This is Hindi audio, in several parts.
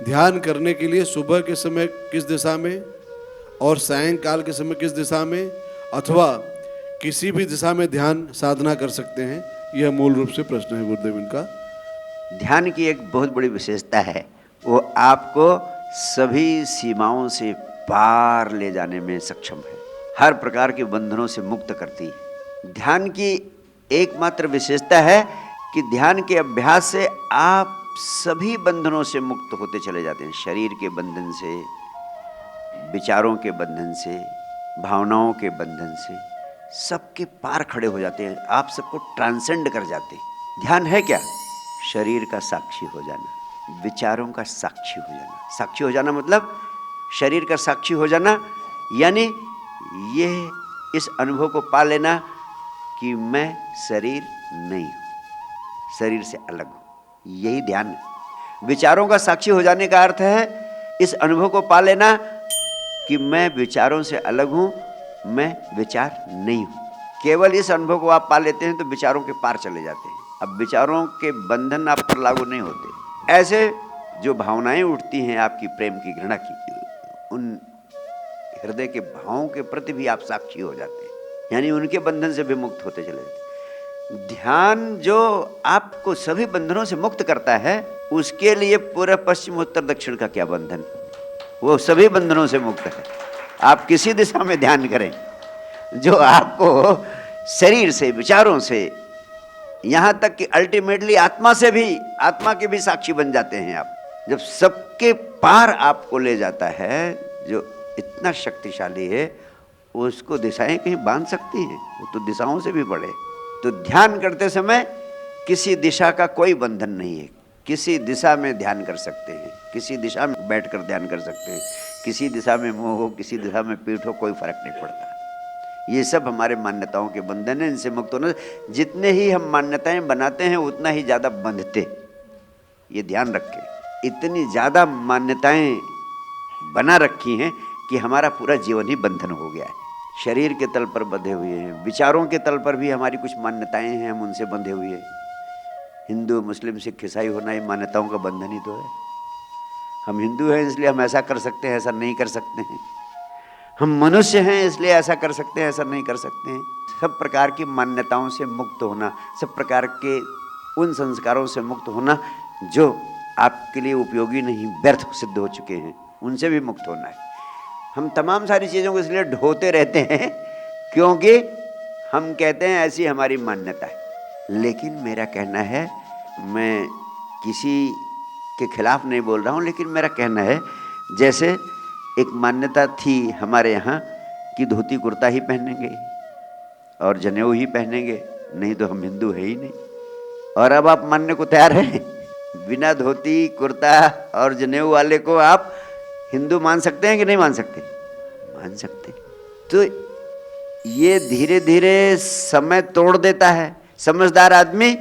ध्यान करने के लिए सुबह के समय किस दिशा में और सायंकाल के समय किस दिशा में अथवा किसी भी दिशा में ध्यान साधना कर सकते हैं? यह मूल रूप से प्रश्न है गुरुदेव इनका। ध्यान की एक बहुत बड़ी विशेषता है, वो आपको सभी सीमाओं से पार ले जाने में सक्षम है, हर प्रकार के बंधनों से मुक्त करती है। ध्यान की एकमात्र विशेषता है कि ध्यान के अभ्यास से आप सभी बंधनों से मुक्त होते चले जाते हैं। शरीर के बंधन से, विचारों के बंधन से, भावनाओं के बंधन से, सबके पार खड़े हो जाते हैं, आप सबको ट्रांसेंड कर जाते हैं। ध्यान है क्या? शरीर का साक्षी हो जाना, विचारों का साक्षी हो जाना। साक्षी हो जाना मतलब शरीर का साक्षी हो जाना, यानी ये इस अनुभव को पा लेना कि मैं शरीर नहीं हूँ, शरीर से अलग हूँ। यही ध्यान है। विचारों का साक्षी हो जाने का अर्थ है इस अनुभव को पा लेना कि मैं विचारों से अलग हूँ, मैं विचार नहीं हूँ। केवल इस अनुभव को आप पा लेते हैं तो विचारों के पार चले जाते हैं। अब विचारों के बंधन आप पर लागू नहीं होते। ऐसे जो भावनाएं उठती हैं आपकी, प्रेम की, घृणा की, उन हृदय के भावों के प्रति भी आप साक्षी हो जाते हैं, यानी उनके बंधन से भी मुक्त होते चले जाते हैं। ध्यान जो आपको सभी बंधनों से मुक्त करता है, उसके लिए पूर्व पश्चिम उत्तर दक्षिण का क्या बंधन, वो सभी बंधनों से मुक्त है। आप किसी दिशा में ध्यान करें, जो आपको शरीर से, विचारों से, यहाँ तक कि अल्टीमेटली आत्मा से भी, आत्मा के भी साक्षी बन जाते हैं आप। जब सबके पार आपको ले जाता है, जो इतना शक्तिशाली है, उसको दिशाएं कहीं बांध सकती हैं? वो तो दिशाओं से भी बड़े। तो ध्यान करते समय किसी दिशा का कोई बंधन नहीं है। किसी दिशा में ध्यान कर सकते हैं, किसी दिशा में बैठकर ध्यान कर सकते हैं, किसी दिशा में मुंह हो, किसी दिशा में पीठ हो, कोई फर्क नहीं पड़ता। ये सब हमारे मान्यताओं के बंधन हैं, इनसे मुक्त होना। जितने ही हम मान्यताएं बनाते हैं उतना ही ज़्यादा बंधते, ये ध्यान रखें। इतनी ज़्यादा मान्यताएं बना रखी हैं कि हमारा पूरा जीवन ही बंधन हो गया है। शरीर के तल पर बंधे हुए हैं, विचारों के तल पर भी हमारी कुछ मान्यताएं हैं, हम उनसे बंधे हुए हैं। हिंदू, मुस्लिम, सिख, ईसाई होना ये मान्यताओं का बंधन ही तो है। हम हिंदू हैं इसलिए हम ऐसा कर सकते हैं, ऐसा नहीं कर सकते हैं। हम मनुष्य हैं इसलिए ऐसा कर सकते हैं, ऐसा नहीं कर सकते हैं। सब प्रकार की मान्यताओं से मुक्त होना, सब प्रकार के उन संस्कारों से मुक्त होना जो आपके लिए उपयोगी नहीं, व्यर्थ सिद्ध हो चुके हैं, उनसे भी मुक्त होना है। हम तमाम सारी चीज़ों को इसलिए ढोते रहते हैं क्योंकि हम कहते हैं ऐसी हमारी मान्यता है। लेकिन मेरा कहना है, मैं किसी के खिलाफ नहीं बोल रहा हूँ, लेकिन मेरा कहना है, जैसे एक मान्यता थी हमारे यहाँ कि धोती कुर्ता ही पहनेंगे और जनेऊ ही पहनेंगे, नहीं तो हम हिंदू है ही नहीं। और अब आप मानने को तैयार हैं? बिना धोती कुर्ता और जनेऊ वाले को आप हिंदू मान सकते हैं कि नहीं मान सकते? मान सकते। तो ये धीरे धीरे समय तोड़ देता है। समझदार आदमी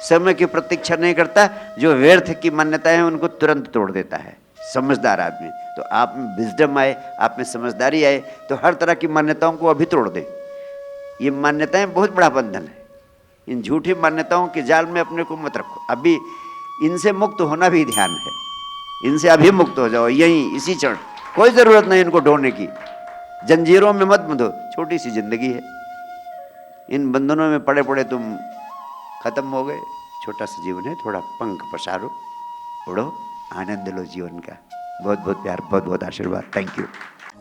समय की प्रतीक्षा नहीं करता, जो व्यर्थ की मान्यताएं हैं उनको तुरंत तोड़ देता है समझदार आदमी। तो आप में विजडम आए, आप में समझदारी आए, तो हर तरह की मान्यताओं को अभी तोड़ दें। ये मान्यताएं बहुत बड़ा बंधन है। इन झूठी मान्यताओं के जाल में अपने को मत रखो। अभी इनसे मुक्त होना भी ध्यान है। इनसे अभी मुक्त हो जाओ, यहीं इसी क्षण। कोई ज़रूरत नहीं इनको ढोने की, जंजीरों में मत बंधो, छोटी सी जिंदगी है। इन बंधनों में पड़े पड़े तुम खत्म हो गए। छोटा सा जीवन है, थोड़ा पंख पसारो, उड़ो, आनंद लो जीवन का। बहुत बहुत प्यार, बहुत बहुत आशीर्वाद। Thank you.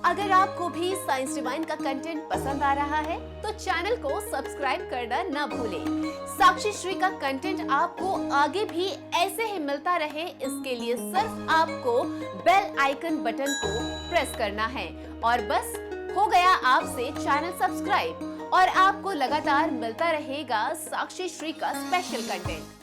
अगर आपको भी साइंस डिवाइन का कंटेंट पसंद आ रहा है तो चैनल को सब्सक्राइब करना न भूलें। साक्षी श्री का कंटेंट आपको आगे भी ऐसे ही मिलता रहे, इसके लिए सिर्फ आपको बेल आइकन बटन को प्रेस करना है और बस हो गया आपसे चैनल सब्सक्राइब, और आपको लगातार मिलता रहेगा साक्षी श्री का स्पेशल कंटेंट।